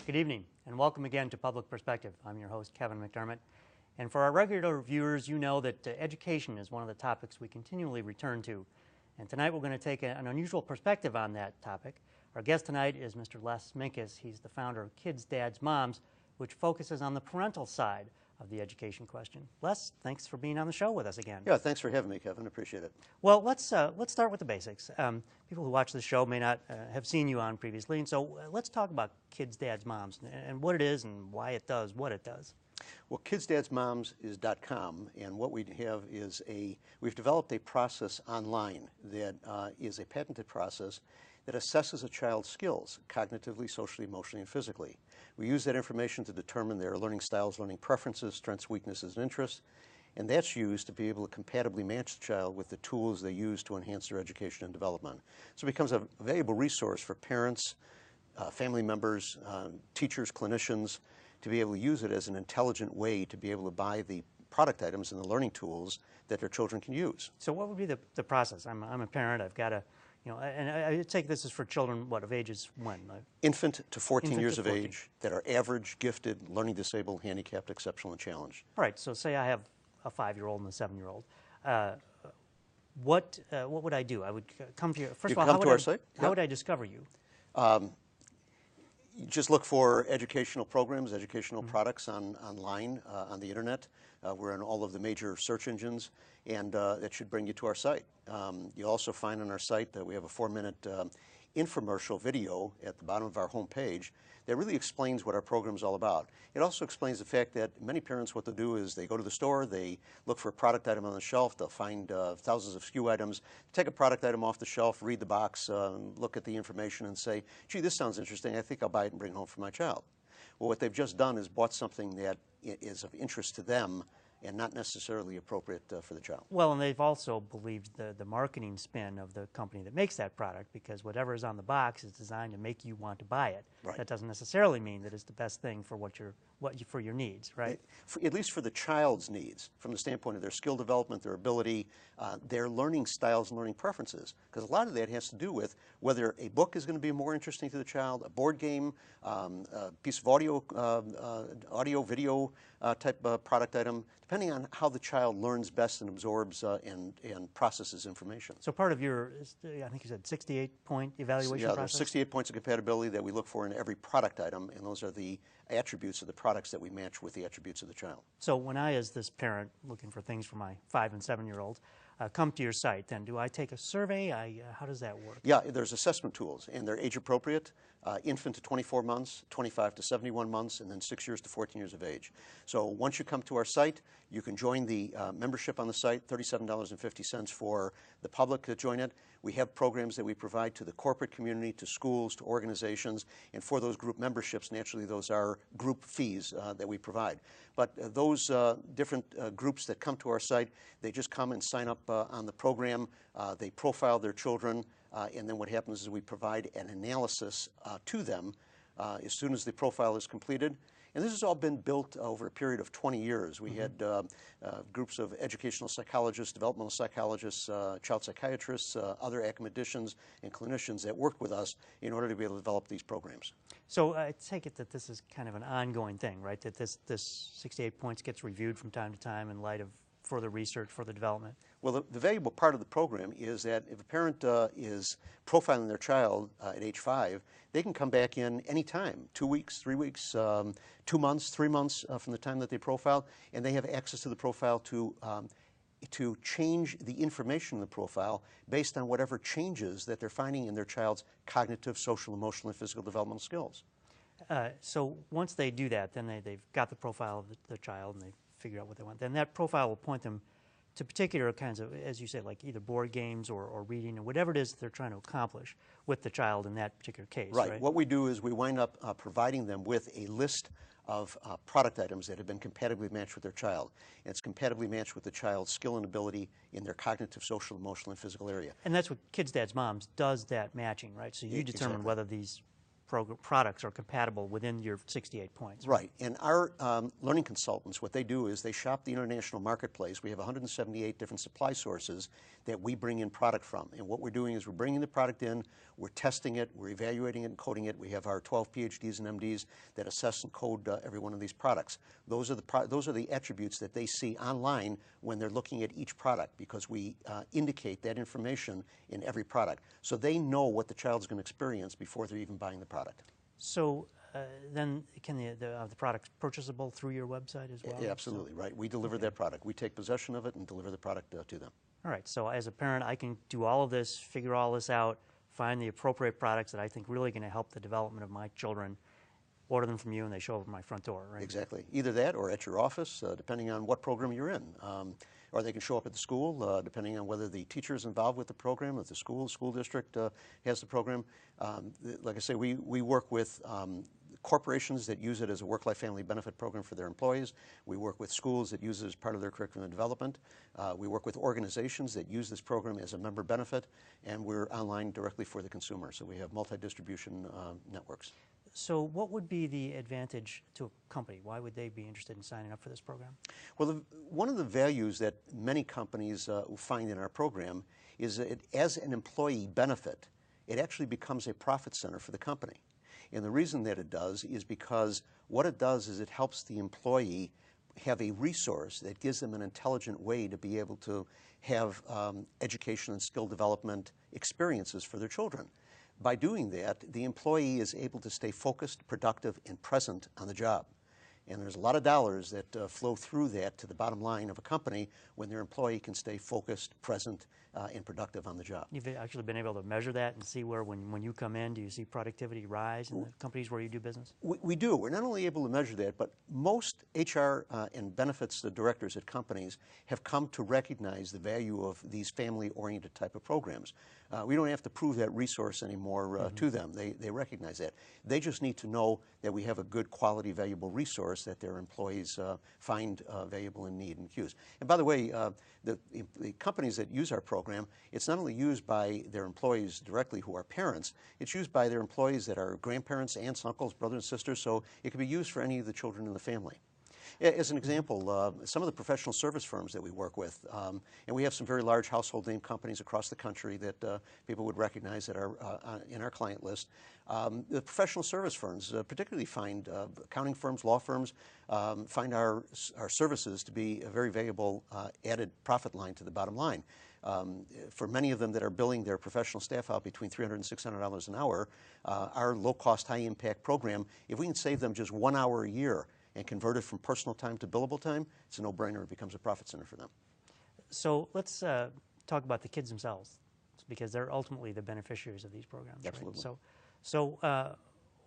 Good evening, and welcome again to Public Perspective. I'm your host, Kevin McDermott. And for our regular viewers, you know that education is one of the topics we continually return to. And tonight we're going to take an unusual perspective on that topic. Our guest tonight is Mr. Les Minkus. He's the founder of Kids, Dads, Moms, which focuses on the parental side of the education question. Les, thanks for being on the show with us again. Yeah, thanks for having me, Kevin. Appreciate it. Well, let's start with the basics. People who watch this show may not have seen you on previously, and so let's talk about Kids, Dads, Moms and what it is and why it does what it does. Well, kidsdadsmoms is .com, and what we have is we've developed a process online that is a patented process that assesses a child's skills, cognitively, socially, emotionally, and physically. We use that information to determine their learning styles, learning preferences, strengths, weaknesses, and interests, and that's used to be able to compatibly match the child with the tools they use to enhance their education and development. So it becomes a valuable resource for parents, family members, teachers, clinicians, to be able to use it as an intelligent way to be able to buy the product items and the learning tools that their children can use. So what would be the process? I'm a parent. I've got to, and I take this as for children, what, of ages when? Infant to 14 years of age that are average, gifted, learning disabled, handicapped, exceptional, and challenged. All right, so say I have a 5-year-old and a 7-year-old. What would I do? I would come to you. First of all, how would I discover you? You just look for educational programs, educational products online, on the internet. We're in all of the major search engines, and that should bring you to our site. You'll also find on our site that we have a 4-minute infomercial video at the bottom of our homepage that really explains what our program is all about. It also explains the fact that many parents, what they'll do is they go to the store, they look for a product item on the shelf, they'll find thousands of SKU items, take a product item off the shelf, read the box, look at the information and say, gee, this sounds interesting, I think I'll buy it and bring it home for my child. Well, what they've just done is bought something that is of interest to them and not necessarily appropriate for the child. Well, and they've also believed the marketing spin of the company that makes that product, because whatever is on the box is designed to make you want to buy it. Right. That doesn't necessarily mean that it's the best thing for for your needs, right? At least for the child's needs, from the standpoint of their skill development, their ability, their learning styles and learning preferences. Because a lot of that has to do with whether a book is going to be more interesting to the child, a board game, a piece of audio, video type product item, depending on how the child learns best and absorbs and processes information. So part of your, I think you said 68-point evaluation process? There's 68 points of compatibility that we look for in every product item, and those are the attributes of the products that we match with the attributes of the child. So when I, as this parent, looking for things for my 5- and 7-year-olds, come to your site, then do I take a survey? How does that work? Yeah, there's assessment tools, and they're age appropriate, infant to 24 months, 25 to 71 months, and then 6 years to 14 years of age. So once you come to our site, you can join the membership on the site, $37.50 for the public to join it. We have programs that we provide to the corporate community, to schools, to organizations, and for those group memberships, naturally those are group fees that we provide. But those different groups that come to our site, they just come and sign up on the program, they profile their children, and then what happens is we provide an analysis to them as soon as the profile is completed. And this has all been built over a period of 20 years. We had groups of educational psychologists, developmental psychologists, child psychiatrists, other academicians and clinicians that worked with us in order to be able to develop these programs. So I take it that this is kind of an ongoing thing, right? That this 68 points gets reviewed from time to time in light of further research, further development? Well, the valuable part of the program is that if a parent is profiling their child at age 5, they can come back in any time, 2 weeks, 3 weeks, 2 months, 3 months from the time that they profile, and they have access to the profile to change the information in the profile based on whatever changes that they're finding in their child's cognitive, social, emotional, and physical developmental skills. So once they do that, then they've got the profile of the child and they figure out what they want. Then that profile will point them to particular kinds of, as you say, like either board games or reading or whatever it is that they're trying to accomplish with the child in that particular case. Right. What we do is we wind up providing them with a list of product items that have been compatibly matched with their child. And it's compatibly matched with the child's skill and ability in their cognitive, social, emotional, and physical area. And that's what Kids, Dads, Moms does, that matching, right? So you determine whether these products are compatible within your 68 points. Right. And our learning consultants, what they do is they shop the international marketplace. We have 178 different supply sources that we bring in product from. And what we're doing is we're bringing the product in, we're testing it, we're evaluating it and coding it. We have our 12 PhDs and MDs that assess and code every one of these products. Those are the attributes that they see online when they're looking at each product, because we indicate that information in every product. So they know what the child is going to experience before they're even buying the product. So then can the products purchasable through your website as well? Yeah, absolutely, right. We deliver that product. We take possession of it and deliver the product to them. All right, so as a parent, I can do all of this, figure all this out, find the appropriate products that I think really going to help the development of my children, order them from you, and they show up at my front door, right? Exactly. Either that or at your office, depending on what program you're in. Or they can show up at the school, depending on whether the teacher is involved with the program, if the school district has the program. Like I say, we work with corporations that use it as a work-life family benefit program for their employees. We work with schools that use it as part of their curriculum development. We work with organizations that use this program as a member benefit, and we're online directly for the consumer. So we have multi-distribution networks. So what would be the advantage to a company? Why would they be interested in signing up for this program? Well, one of the values that many companies find in our program is that as an employee benefit, it actually becomes a profit center for the company. And the reason that it does is because what it does is it helps the employee have a resource that gives them an intelligent way to be able to have education and skill development experiences for their children. By doing that, the employee is able to stay focused, productive, and present on the job. And there's a lot of dollars that flow through that to the bottom line of a company when their employee can stay focused, present, and productive on the job. You've actually been able to measure that and see where, when you come in, do you see productivity rise in the companies where you do business? We do. We're not only able to measure that, but most HR and benefits directors at companies have come to recognize the value of these family-oriented type of programs. We don't have to prove that resource anymore to them. They recognize that. They just need to know that we have a good quality, valuable resource that their employees find valuable and need and use. And by the way, the companies that use our program, it's not only used by their employees directly who are parents, it's used by their employees that are grandparents, aunts, uncles, brothers and sisters, so it can be used for any of the children in the family. As an example, some of the professional service firms that we work with, and we have some very large household name companies across the country that people would recognize that are in our client list. The professional service firms particularly find accounting firms, law firms, find our services to be a very valuable added profit line to the bottom line. For many of them that are billing their professional staff out between $300 and $600 an hour, our low-cost, high-impact program, if we can save them just 1 hour a year and convert it from personal time to billable time, it's a no-brainer. It becomes a profit center for them. So let's talk about the kids themselves, because they're ultimately the beneficiaries of these programs. Absolutely. Right? So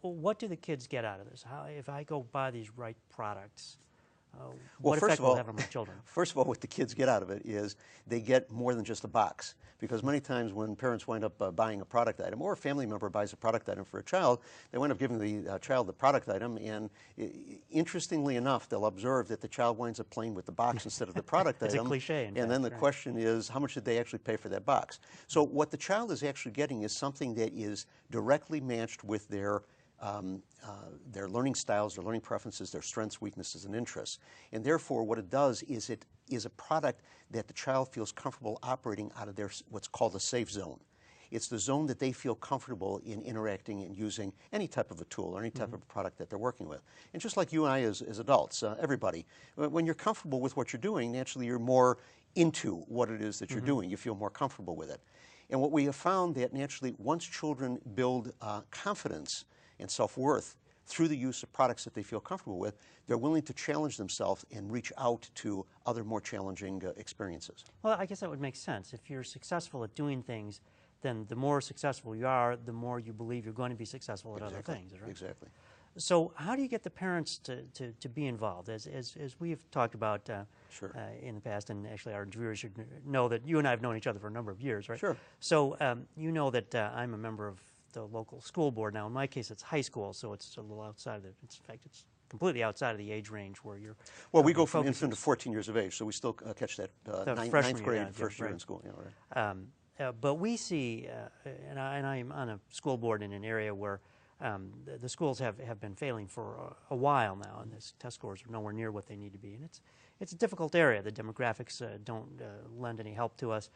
what do the kids get out of this? If I go buy these right products, what effect will it have on my children? First of all, what the kids get out of it is they get more than just a box. Because many times when parents wind up buying a product item, or a family member buys a product item for a child, they wind up giving the child the product item, and interestingly enough, they'll observe that the child winds up playing with the box instead of the product item. It's a cliche, in fact, then the right. question is, how much did they actually pay for that box? So what the child is actually getting is something that is directly matched with their learning styles, their learning preferences, their strengths, weaknesses, and interests. And therefore, what it does is it is a product that the child feels comfortable operating out of their what's called a safe zone. It's the zone that they feel comfortable in interacting and using any type of a tool or any type of product that they're working with. And just like you and I as adults, everybody, when you're comfortable with what you're doing, naturally you're more into what it is that you're doing. You feel more comfortable with it. And what we have found that naturally once children build confidence and self-worth through the use of products that they feel comfortable with, they're willing to challenge themselves and reach out to other more challenging experiences. Well, I guess that would make sense. If you're successful at doing things, then the more successful you are, the more you believe you're going to be successful at other things. Right? Exactly. So how do you get the parents to be involved? As we've talked about in the past, and actually our viewers should know that you and I have known each other for a number of years, right? Sure. So you know that I'm a member of the local school board. Now, in my case, it's high school, so it's a little outside of the, in fact, it's completely outside of the age range where you're... Well, we go from infant to 14 years of age, so we still catch that ninth grade, first year in school. Yeah, right. But we see, and I'm on a school board in an area where The schools have been failing for a while now, and these test scores are nowhere near what they need to be. And it's a difficult area. The demographics don't lend any help to us.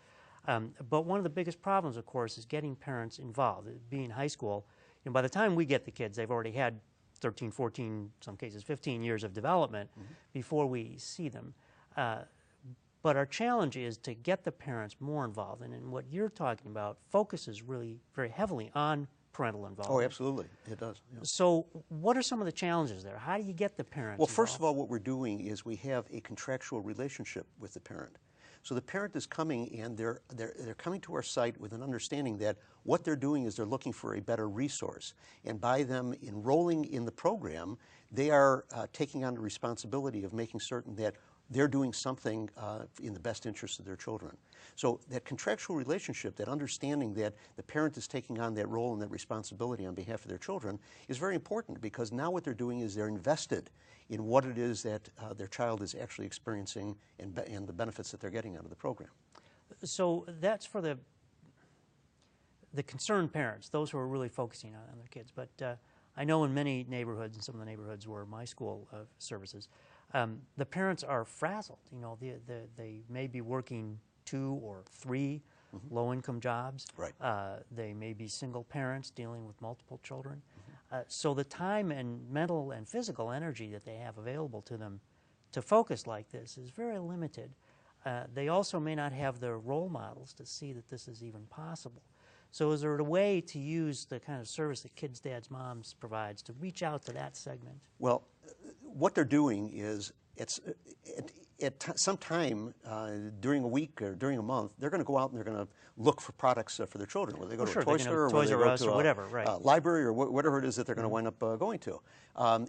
But one of the biggest problems, of course, is getting parents involved. Being high school, by the time we get the kids, they've already had 13, 14, some cases 15 years of development before we see them. But our challenge is to get the parents more involved. And what you're talking about focuses really very heavily on parental involvement. Oh, absolutely. It does. Yeah. So what are some of the challenges there? How do you get the parents Well, involved? first of all, what we're doing is we have a contractual relationship with the parent. So the parent is coming, and they're coming to our site with an understanding that what they're doing is they're looking for a better resource. And by them enrolling in the program, they are taking on the responsibility of making certain that they're doing something in the best interest of their children. So that contractual relationship, that understanding that the parent is taking on that role and that responsibility on behalf of their children is very important, because now what they're doing is they're invested in what it is that their child is actually experiencing and the benefits that they're getting out of the program. So that's for the concerned parents, those who are really focusing on their kids. But I know in many neighborhoods, and some of the neighborhoods where my school services, the parents are frazzled. They may be working 2 or 3 low-income jobs. Right. They may be single parents dealing with multiple children. So the time and mental and physical energy that they have available to them to focus like this is very limited. They also may not have the role models to see that this is even possible. So is there a way to use the kind of service that Kids, Dads, Moms provides to reach out to that segment? Well, what they're doing is at some time during a week or during a month, they're going to go out and they're going to look for products for their children. Whether they go to a toy store or Toys whether they R go Us to or whatever, right. a library or whatever it is that they're going to wind up going to.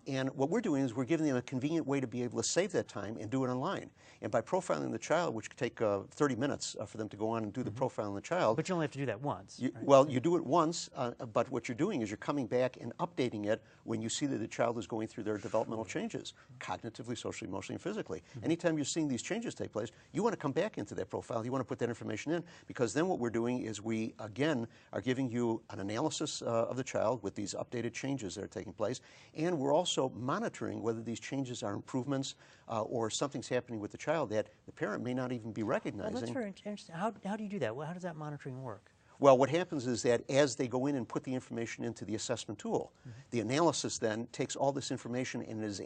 And what we're doing is we're giving them a convenient way to be able to save that time and do it online. And by profiling the child, which could take 30 minutes for them to go on and do the profiling of the child. But you only have to do that once. Right? Well, you do it once, but what you're doing is you're coming back and updating it when you see that the child is going through their developmental changes, cognitively, socially, emotionally, and physically. Anytime you're seeing these changes take place, you want to come back into that profile. You want to put that information in, because then what we're doing is we, again, are giving you an analysis of the child with these updated changes that are taking place, and we're also monitoring whether these changes are improvements or something's happening with the child that the parent may not even be recognizing. Well, that's very interesting. How do you do that? Well, how does that monitoring work? Well, what happens is that as they go in and put the information into the assessment tool, the analysis then takes all this information and is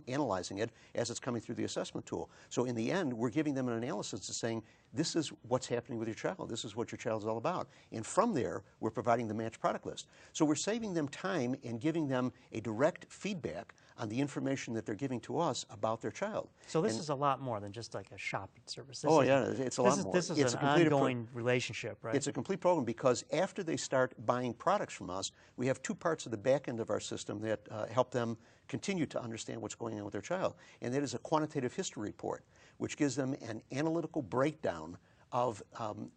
analyzing it as it's coming through the assessment tool. So in the end, we're giving them an analysis that's saying, this is what's happening with your child. This is what your child is all about. And from there, we're providing the match product list. So we're saving them time and giving them a direct feedback on the information that they're giving to us about their child. So this is a lot more than just like a shopping service. It's a lot more. This is an ongoing relationship, right? It's a complete program, because after they start buying products from us, we have 2 parts of the back end of our system that help them continue to understand what's going on with their child. And that is a quantitative history report, which gives them an analytical breakdown of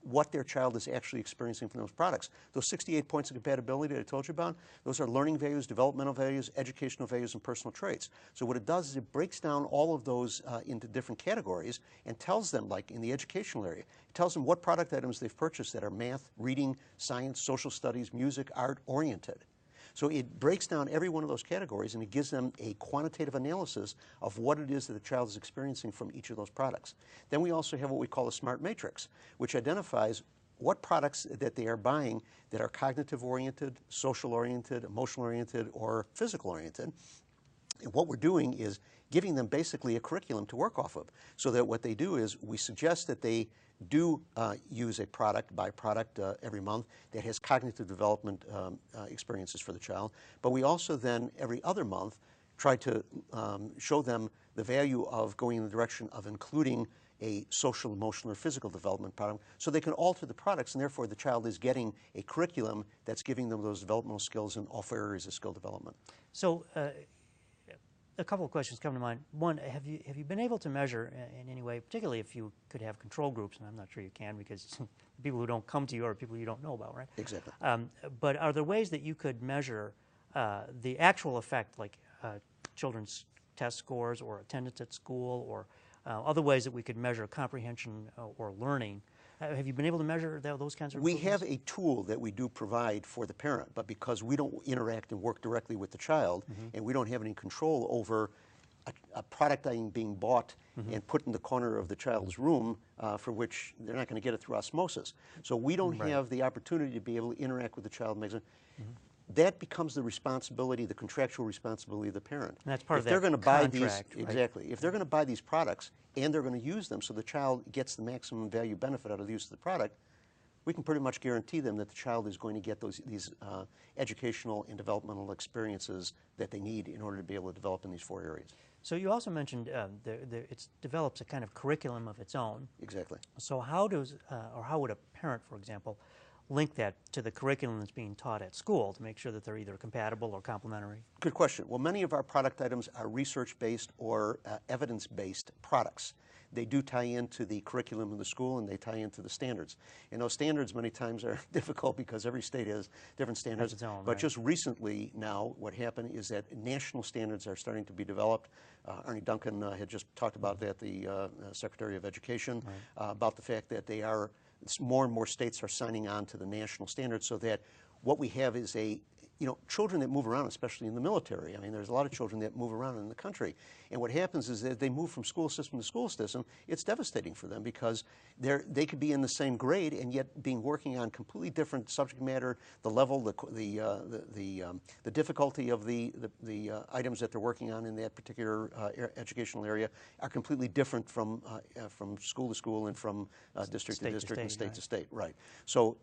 what their child is actually experiencing from those products. Those 68 points of compatibility that I told you about, those are learning values, developmental values, educational values, and personal traits. So what it does is it breaks down all of those into different categories and tells them, like in the educational area, it tells them what product items they've purchased that are math, reading, science, social studies, music, art oriented. So it breaks down every one of those categories, and it gives them a quantitative analysis of what it is that the child is experiencing from each of those products. Then we also have what we call a SMART matrix, which identifies what products that they are buying that are cognitive oriented, social oriented, emotional oriented, or physical oriented. And what we're doing is giving them basically a curriculum to work off of, so that what they do is we suggest that they do use a product by product every month that has cognitive development experiences for the child. But we also then every other month try to show them the value of going in the direction of including a social, emotional, or physical development product, so they can alter the products, and therefore the child is getting a curriculum that's giving them those developmental skills in all 4 areas of skill development. So a couple of questions come to mind. One, have you been able to measure in any way, particularly if you could have control groups, and I'm not sure you can because people who don't come to you are people you don't know about, right? Exactly. But are there ways that you could measure the actual effect, like children's test scores or attendance at school, or other ways that we could measure comprehension or learning Have you been able to measure those kinds of We improvements? have a tool that we do provide for the parent, but because we don't interact and work directly with the child, and we don't have any control over a product being bought and put in the corner of the child's room, for which they're not going to get it through osmosis. So we don't have the opportunity to be able to interact with the child. That becomes the responsibility, the contractual responsibility of the parent. And that's part if of they're that going to buy contract, these, right? exactly. If they're going to buy these products and they're going to use them so the child gets the maximum value benefit out of the use of the product, we can pretty much guarantee them that the child is going to get these educational and developmental experiences that they need in order to be able to develop in these 4 areas. So you also mentioned it develops a kind of curriculum of its own. Exactly. So how does, or how would a parent, for example, link that to the curriculum that's being taught at school to make sure that they're either compatible or complementary? Good question. Well, many of our product items are research-based or evidence-based products. They do tie into the curriculum of the school and they tie into the standards. And those standards many times are difficult because every state has different standards. Its own, but right. Just recently now what happened is that national standards are starting to be developed. Arnie Duncan had just talked about that, the Secretary of Education, about the fact that more and more states are signing on to the national standards so that what we have is children that move around, especially in the military. I mean, there's a lot of children that move around in the country. And what happens is that they move from school system to school system. It's devastating for them because they could be in the same grade and yet working on completely different subject matter, the level, the difficulty of the items that they're working on in that particular educational area are completely different from school to school and from district to district and state to state. Right. So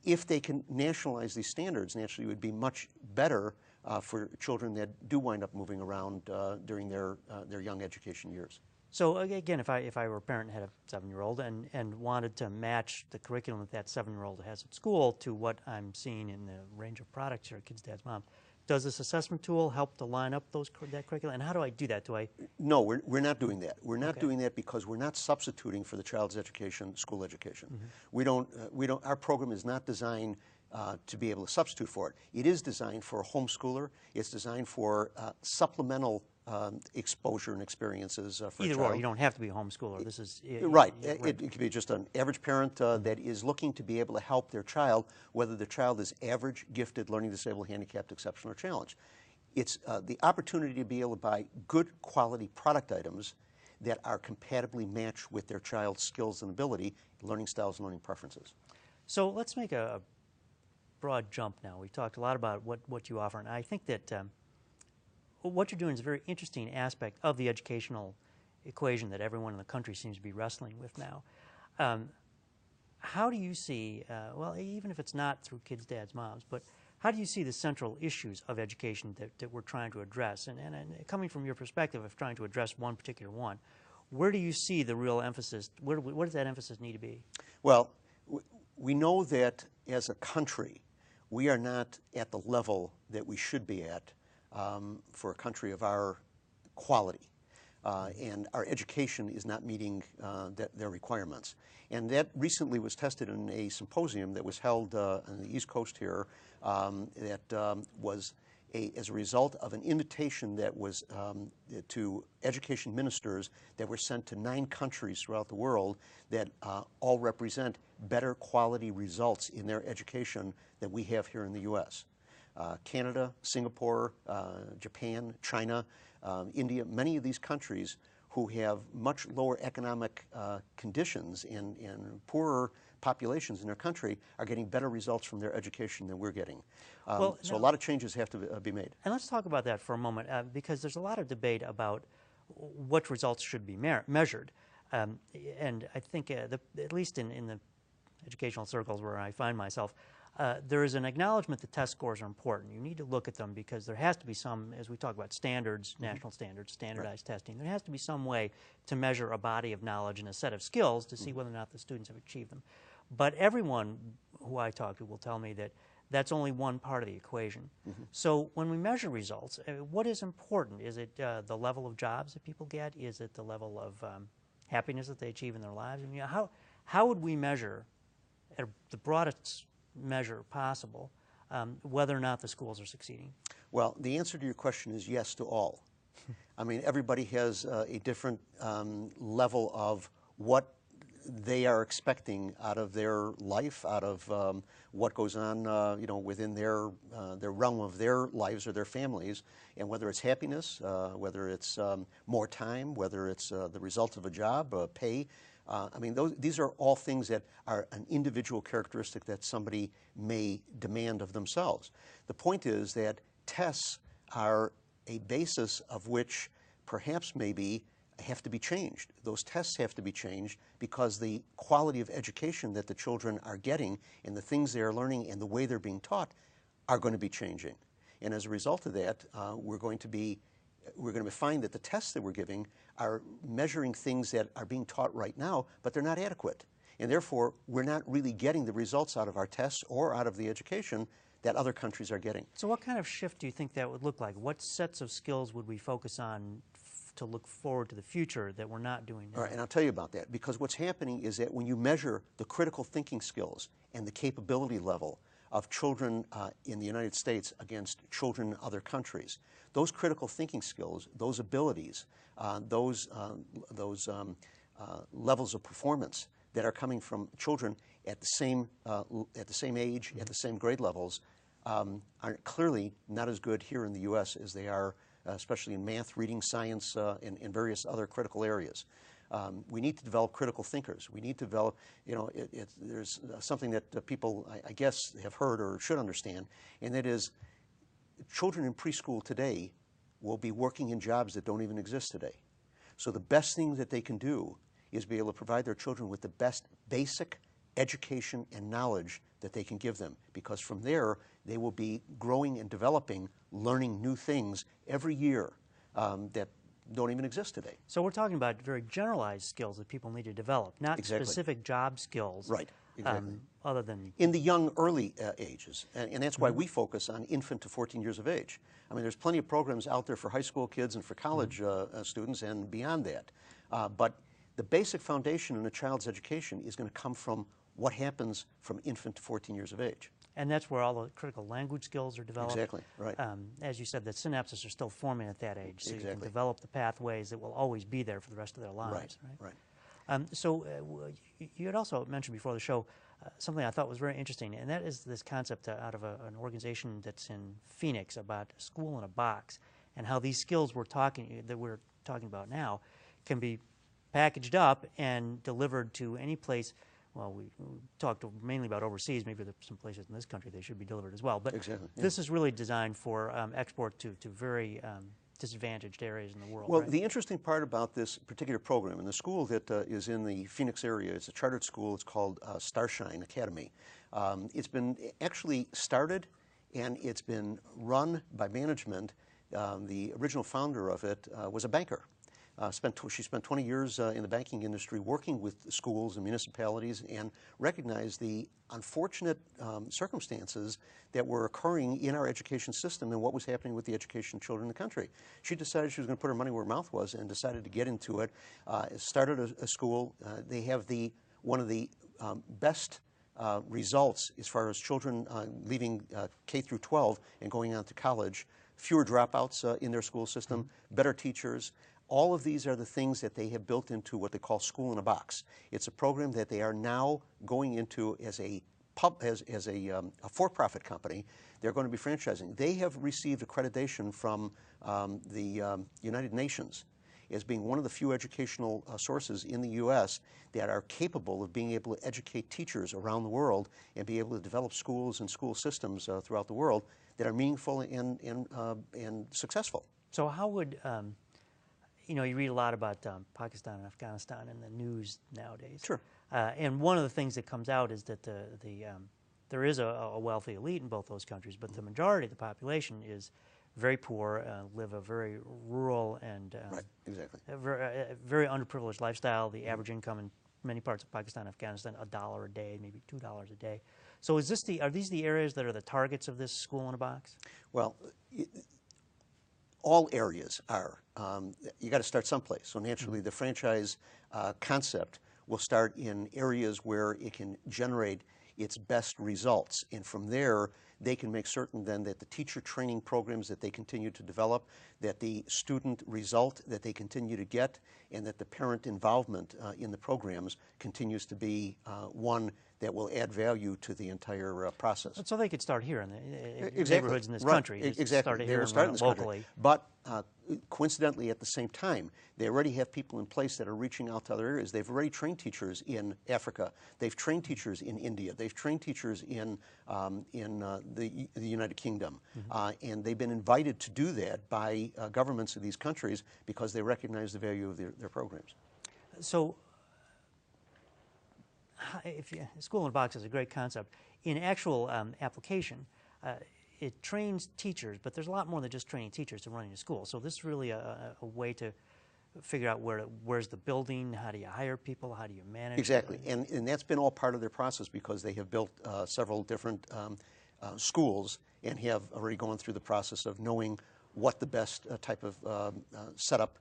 if they can nationalize these standards, naturally it would be much better for children that do wind up moving around during their young education years. So again, if I were a parent and had a 7-year-old and wanted to match the curriculum that 7-year-old has at school to what I'm seeing in the range of products here at Kids Dad's Mom, does this assessment tool help to line up that curriculum? And how do I do that? No, we're not doing that. We're not doing that because we're not substituting for the child's education, school education. Our program is not designed to be able to substitute for it. It is designed for a homeschooler. It's designed for supplemental exposure and experiences for Either a child. or, you don't have to be a homeschooler. This is Right. Right. It could be just an average parent that is looking to be able to help their child, whether the child is average, gifted, learning disabled, handicapped, exceptional, or challenged. It's the opportunity to be able to buy good quality product items that are compatibly matched with their child's skills and ability, learning styles, and learning preferences. So let's make a broad jump now. We've talked a lot about what you offer, and I think that what you're doing is a very interesting aspect of the educational equation that everyone in the country seems to be wrestling with now. How do you see, well, even if it's not through Kids Dad's Moms, but how do you see the central issues of education that we're trying to address? And coming from your perspective of trying to address one particular one, where do you see the real emphasis? Where does that emphasis need to be? Well, we know that as a country, we are not at the level that we should be at for a country of our quality. And our education is not meeting their requirements. And that recently was tested in a symposium that was held on the East Coast here that was as a result of an invitation that was to education ministers that were sent to 9 countries throughout the world that all represent better quality results in their education than we have here in the U.S. Canada, Singapore, Japan, China, India, many of these countries who have much lower economic conditions and poorer populations in their country are getting better results from their education than we're getting. So a lot of changes have to be made. And let's talk about that for a moment, because there's a lot of debate about what results should be measured. And I think, at least in the educational circles where I find myself, there is an acknowledgement that test scores are important. You need to look at them because there has to be some, as we talk about standards, national standards, standardized testing, there has to be some way to measure a body of knowledge and a set of skills to see whether or not the students have achieved them. But everyone who I talk to will tell me that that's only one part of the equation. So when we measure results, what is important? Is it the level of jobs that people get? Is it the level of happiness that they achieve in their lives? I mean, how would we measure, at the broadest measure possible, whether or not the schools are succeeding? Well, the answer to your question is yes to all. I mean, everybody has a different level of what they are expecting out of their life, out of what goes on, within their realm of their lives or their families, and whether it's happiness, whether it's more time, whether it's the result of a job, pay. I mean, these are all things that are an individual characteristic that somebody may demand of themselves. The point is that tests are a basis of which perhaps maybe have to be changed. Those tests have to be changed because the quality of education that the children are getting and the things they are learning and the way they're being taught are going to be changing. And as a result of that, we're going to find that the tests that we're giving are measuring things that are being taught right now, but they're not adequate. And therefore, we're not really getting the results out of our tests or out of the education that other countries are getting. So what kind of shift do you think that would look like? What sets of skills would we focus on to look forward to the future that we're not doing now? All right, and I'll tell you about that, because what's happening is that when you measure the critical thinking skills and the capability level of children in the United States against children in other countries, those critical thinking skills, those abilities, those levels of performance that are coming from children at the same age, at the same grade levels, are clearly not as good here in the U.S. as they are, especially in math, reading, science, and various other critical areas. We need to develop critical thinkers. We need to develop, there's something that people, I guess, have heard or should understand, and that is children in preschool today will be working in jobs that don't even exist today. So the best thing that they can do is be able to provide their children with the best basic education and knowledge that they can give them, because from there they will be growing and developing, learning new things every year that don't even exist today. So we're talking about very generalized skills that people need to develop, not Exactly. specific job skills. Right, exactly. Other than in the young, early ages, and that's why we focus on infant to 14 years of age. I mean, there's plenty of programs out there for high school kids and for college students and beyond that. But the basic foundation in a child's education is going to come from what happens from infant to 14 years of age. And that's where all the critical language skills are developed. Exactly, right. As you said, the synapses are still forming at that age, so Exactly. you can develop the pathways that will always be there for the rest of their lives. Right. So you had also mentioned before the show something I thought was very interesting, and that is this concept out of an organization that's in Phoenix about school in a box, and how these skills we're talking about now can be packaged up and delivered to any place. Well, we talked mainly about overseas. Maybe there's some places in this country they should be delivered as well. But exactly, yeah. This is really designed for export to very disadvantaged areas in the world. Well, right? the interesting part about this particular program, and the school that is in the Phoenix area, it's a chartered school. It's called Starshine Academy. It's been actually started, and it's been run by management. The original founder of it was a banker. She spent 20 years in the banking industry working with schools and municipalities, and recognized the unfortunate circumstances that were occurring in our education system and what was happening with the education of children in the country. She decided she was going to put her money where her mouth was and decided to get into it. Started a school. They have one of the best results as far as children leaving K through 12 and going on to college. Fewer dropouts in their school system, better teachers. All of these are the things that they have built into what they call School in a Box. It's a program that they are now going into as a for-profit company. They're going to be franchising. They have received accreditation from the United Nations as being one of the few educational sources in the U.S. that are capable of being able to educate teachers around the world and be able to develop schools and school systems throughout the world that are meaningful and successful. So how would you read a lot about Pakistan and Afghanistan in the news nowadays. Sure. And one of the things that comes out is that there is a wealthy elite in both those countries, but the majority of the population is very poor, live a very rural and right, exactly. a very underprivileged lifestyle. The average income in many parts of Pakistan and Afghanistan, $1 a day, maybe $2 a day. So are these the areas that are the targets of this School in a Box? Well, all areas are. You got to start someplace. So naturally, the franchise concept will start in areas where it can generate its best results, and from there, they can make certain then that the teacher training programs that they continue to develop, that the student result that they continue to get, and that the parent involvement in the programs continues to be one that will add value to the entire process. So they could start here in the Exactly. neighborhoods in this Right. country. Just Exactly. start it They here will and start run in it this country. locally. But coincidentally, at the same time, they already have people in place that are reaching out to other areas. They've already trained teachers in Africa. They've trained teachers in India. They've trained teachers in the United Kingdom. And they've been invited to do that by governments of these countries because they recognize the value of their programs. So, School in a Box is a great concept. In actual application, it trains teachers, but there's a lot more than just training teachers to running a school. So this is really a way to figure out where's the building, how do you hire people, how do you manage. Exactly, and that's been all part of their process because they have built several different schools and have already gone through the process of knowing what the best type of setup.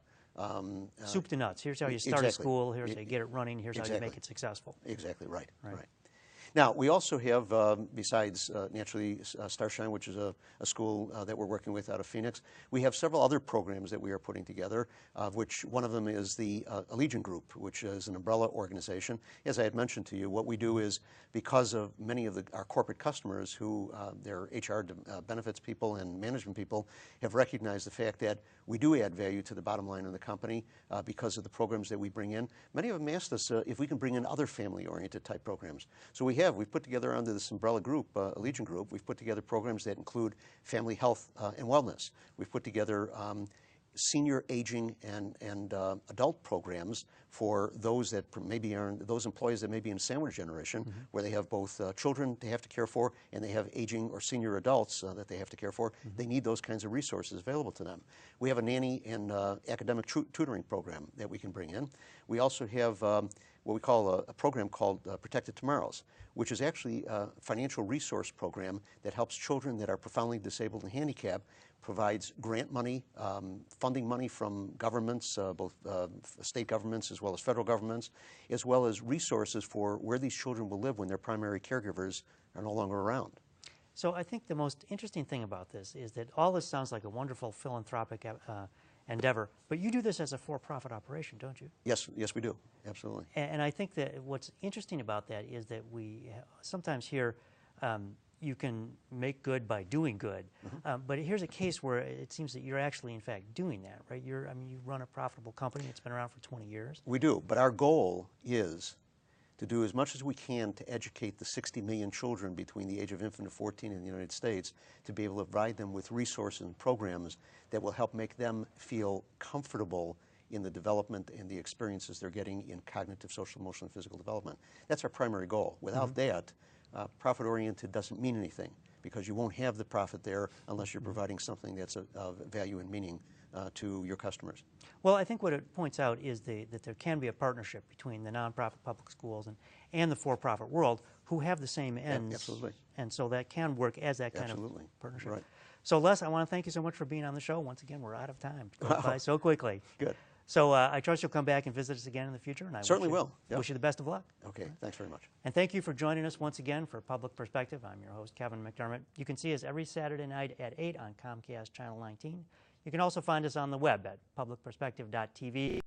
Soup to nuts. Here's how you start a school. Here's how you get it running. Here's how you make it successful. Exactly right. Now, we also have, besides naturally Starshine, which is a school that we're working with out of Phoenix, we have several other programs that we are putting together, of which one of them is the Allegiant Group, which is an umbrella organization. As I had mentioned to you, what we do is, because of many of our corporate customers who, their HR benefits people and management people, have recognized the fact that we do add value to the bottom line of the company because of the programs that we bring in. Many of them asked us if we can bring in other family-oriented type programs. So we've put together under this umbrella group, Allegiant Group, we've put together programs that include family health and wellness. We've put together senior aging and adult programs for those that maybe are those employees that may be in sandwich generation, where they have both children they have to care for and they have aging or senior adults that they have to care for. They need those kinds of resources available to them. We have a nanny and academic tutoring program that we can bring in. We also have what we call a program called Protected Tomorrows, which is actually a financial resource program that helps children that are profoundly disabled and handicapped, provides grant money, funding money from governments, both state governments as well as federal governments, as well as resources for where these children will live when their primary caregivers are no longer around. So I think the most interesting thing about this is that all this sounds like a wonderful philanthropic endeavor, but you do this as a for-profit operation, don't you? Yes, we do, absolutely. And I think that what's interesting about that is that we sometimes hear you can make good by doing good, but here's a case where it seems that you're actually, in fact, doing that, right? You run a profitable company. It's been around for 20 years. We do, but our goal is to do as much as we can to educate the 60 million children between the age of infant and 14 in the United States, to be able to provide them with resources and programs that will help make them feel comfortable in the development and the experiences they're getting in cognitive, social, emotional, and physical development. That's our primary goal. Without that, profit-oriented doesn't mean anything, because you won't have the profit there unless you're providing something that's of value and meaning to your customers. Well, I think what it points out is that there can be a partnership between the nonprofit public schools and the for-profit world who have the same ends. Absolutely. And so that can work as that kind of partnership. Right. So, Les, I want to thank you so much for being on the show. Once again, we're out of time. It goes by so quickly. Good. So I trust you'll come back and visit us again in the future. And I certainly will. Yep. Wish you the best of luck. Okay, thanks very much. And thank you for joining us once again for Public Perspective. I'm your host, Kevin McDermott. You can see us every Saturday night at 8 on Comcast Channel 19. You can also find us on the web at publicperspective.tv.